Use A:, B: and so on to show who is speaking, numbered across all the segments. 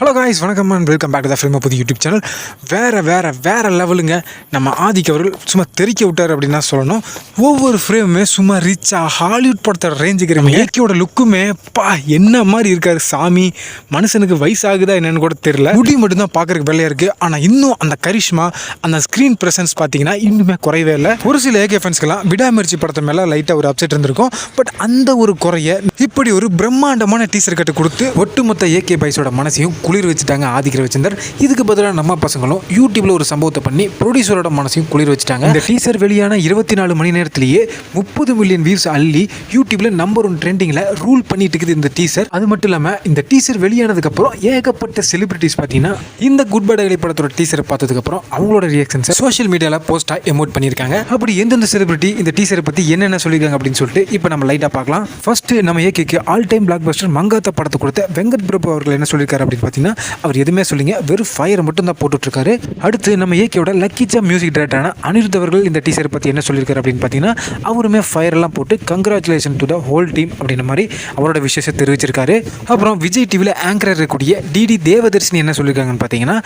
A: Hello guys, வணக்கம் and welcome back to the film புது YouTube channel. வேறு லெவலுங்க. நம்ம ஆதிக் அவர்கள் சும்மா தெறிக்க விட்டார் அப்படின்னு தான் சொல்லணும். ஒவ்வொரு ஃப்ரேமுமே சும்மா ரிச்சாக ஹாலிவுட் படத்தோட ரேஞ்சுக்கு ஏக்கியோட லுக்குமே என்ன மாதிரி இருக்காரு சாமி. மனுஷனுக்கு வயசாகுதா என்னன்னு கூட தெரியல. முடி மட்டும்தான் பார்க்கறதுக்கு வெள்ளையாக இருக்குது. ஆனால் இன்னும் அந்த கரிஷ்மா, அந்த ஸ்க்ரீன் ப்ரெசன்ஸ் பார்த்தீங்கன்னா இன்னுமே குறையவே இல்லை. ஒரு சில ஏகே ஃபேன்ஸ்க்கெல்லாம் விடாமுயற்சி படத்தை மேலே லைட்டாக ஒரு அப்செட் இருந்திருக்கும். பட் அந்த ஒரு குறைய இப்படி ஒரு பிரம்மாண்டமான டீசர் கட்டு கொடுத்து ஒட்டுமொத்த ஏகே பாய்ஸோட மனசையும் குளிர் வச்சுட்டாங்க ஆதிக் ரவிச்சந்தர். இதுக்கு பதிலாக நம்ம பசங்களும் யூடியூப்ல ஒரு சம்பவத்தை பண்ணி ப்ரொடியூசரோட மனசையும் குளிர் வச்சுட்டாங்க. இந்த டீசர் வெளியான 24 மணி நேரத்திலேயே 30 மில்லியன் வியூஸ் அள்ளி யூடியூப்ல நம்பர் 1 ட்ரெண்டிங்ல ரூல் பண்ணிட்டு இருக்குது இந்த டீசர். அது மட்டும் இல்லாம இந்த டீசர் வெளியானதுக்கு அப்புறம் ஏகப்பட்ட செலிபிரிட்டிஸ் பார்த்தீங்கன்னா இந்த குட் பை டே படத்தோட டீசரை பார்த்ததுக்கு அப்புறம் அவங்களோட ரியாக்ஷன்ஸ் சோஷியல் மீடியால போஸ்டா எமோட் பண்ணியிருக்காங்க. அப்படி எந்தெந்த செலிபிரிட்டி இந்த டீசரை பத்தி என்னென்ன சொல்லியிருக்காங்க அப்படின்னு சொல்லிட்டு இப்போ நம்ம லைட்டா பார்க்கலாம். ஃபர்ஸ்ட் நம்ம ஏகேக்கு all time blockbuster Mankatha படத்தை கொடுத்த வெங்கட் பிரபு அவர்கள் என்ன சொல்லியிருக்காரு அப்படின்னு பார்த்தீங்கன்னா, அவர் எதுவுமே சொல்லிங்க, வெறும் ஃபயரை மட்டும் தான் போட்டுட்ருக்காரு. அடுத்து நம்ம ஏகேயோட லக்கிச்சா மியூசிக் டைரக்டரான அனிருத் அவர்கள் இந்த டீசரை பற்றி என்ன சொல்லியிருக்காரு அப்படின்னு பார்த்தீங்கன்னா, அவருமே ஃபயரெல்லாம் போட்டு congratulation to the whole team அப்படின்ற மாதிரி அவரோட விஷயத்தை தெரிவிச்சிருக்காரு. அப்புறம் விஜய் டிவியில் ஆங்கர் இருக்கக்கூடிய டிடி தேவதர்ஷினி என்ன சொல்லியிருக்காங்கன்னு பார்த்தீங்கன்னா,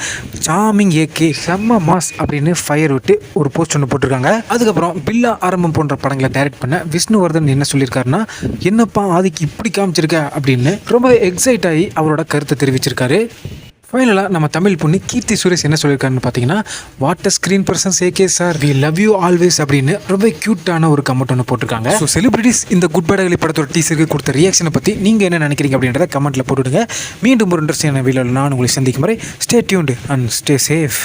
A: சாமிங் ஏகே செம்ம மாஸ் அப்படின்னு ஃபயர் விட்டு ஒரு போஸ்ட் ஒன்று போட்டிருக்காங்க. அதுக்கப்புறம் பில்லா ஆரம்பம் போன்ற படங்களை டைரக்ட் பண்ண விஷ்ணுவர்தன் என்ன சொல்லியிருக்காருன்னா, என்னப்பா ஆதிக்கு இப்படி காமிச்சிருக்க அப்படின்னு ரொம்ப எக்ஸைட் ஆகி அவரோட கருத்தை தெரிவிச்சிருக்காரு. ஃபைனலாக நம்ம தமிழ் பொண்ணு கீர்த்தி சுரேஷ் என்ன சொல்லியிருக்காருன்னு பார்த்தீங்கன்னா, what a screen persons AK sir, we love you always அப்படின்னு ரொம்ப க்யூட்டான ஒரு கமெண்ட் ஒன்று போட்டிருக்காங்க. ஸோ செலிபிரிட்டிஸ் இந்த குட் பை டே படத்தோட டீசருக்கு கொடுத்த ரியாக்ஷனை பற்றி நீங்கள் என்ன நினைக்கிறீங்க அப்படின்றத கமெண்ட்டில் போட்டுவிடுங்க. மீண்டும் ஒரு இன்ட்ரெஸ்டிங்கான வீடியோவில் நான் உங்களை சந்திக்கும் வரை stay tuned and stay safe.